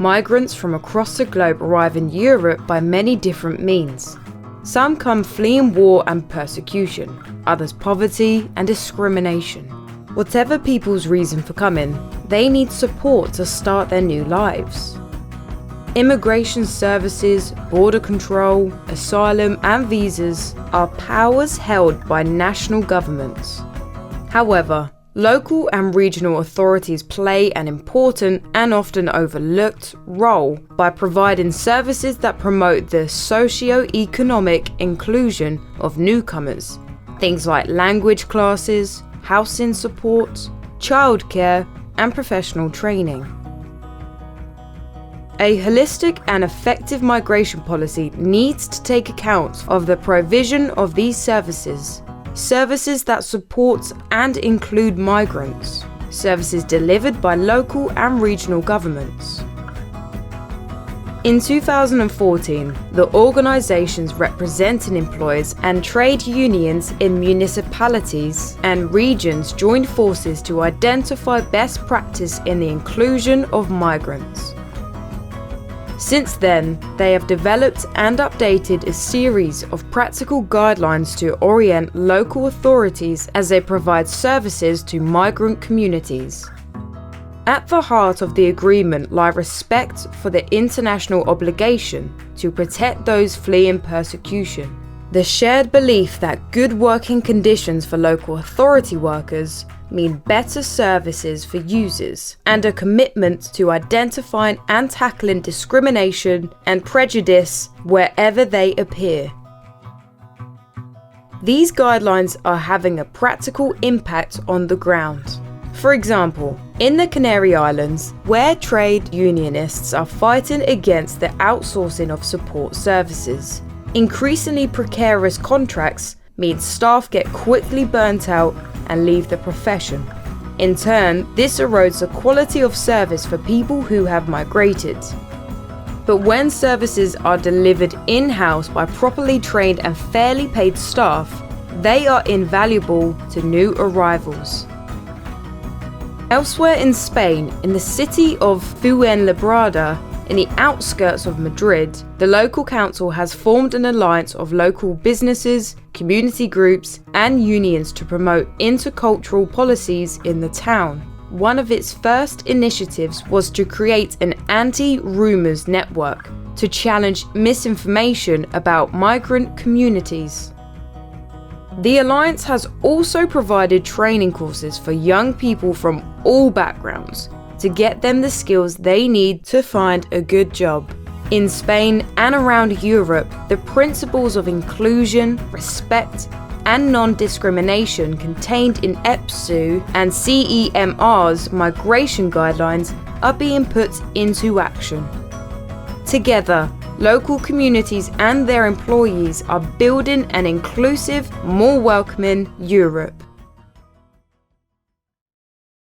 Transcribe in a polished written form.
Migrants from across the globe arrive in Europe by many different means. Some come fleeing war and persecution, others poverty and discrimination. Whatever people's reason for coming, they need support to start their new lives. Immigration services, border control, asylum and visas are powers held by national governments. However, local and regional authorities play an important and often overlooked role by providing services that promote the socio-economic inclusion of newcomers. Things like language classes, housing support, childcare, and professional training. A holistic and effective migration policy needs to take account of the provision of these services that support and include migrants, services delivered by local and regional governments. In 2014, the organisations representing employers and trade unions in municipalities and regions joined forces to identify best practice in the inclusion of migrants. Since then, they have developed and updated a series of practical guidelines to orient local authorities as they provide services to migrant communities. At the heart of the agreement lie respect for the international obligation to protect those fleeing persecution, the shared belief that good working conditions for local authority workers mean better services for users, and a commitment to identifying and tackling discrimination and prejudice wherever they appear. These guidelines are having a practical impact on the ground. For example, in the Canary Islands, where trade unionists are fighting against the outsourcing of support services, increasingly precarious contracts mean staff get quickly burnt out and leave the profession. In turn, this erodes the quality of service for people who have migrated. But when services are delivered in-house by properly trained and fairly paid staff, they are invaluable to new arrivals. Elsewhere in Spain, in the city of Fuenlabrada, in the outskirts of Madrid, the local council has formed an alliance of local businesses, community groups, and unions to promote intercultural policies in the town. One of its first initiatives was to create an anti-rumours network to challenge misinformation about migrant communities. The Alliance has also provided training courses for young people from all backgrounds to get them the skills they need to find a good job. In Spain and around Europe, the principles of inclusion, respect, and non-discrimination contained in EPSU and CEMR's migration guidelines are being put into action. Together, local communities and their employees are building an inclusive, more welcoming Europe.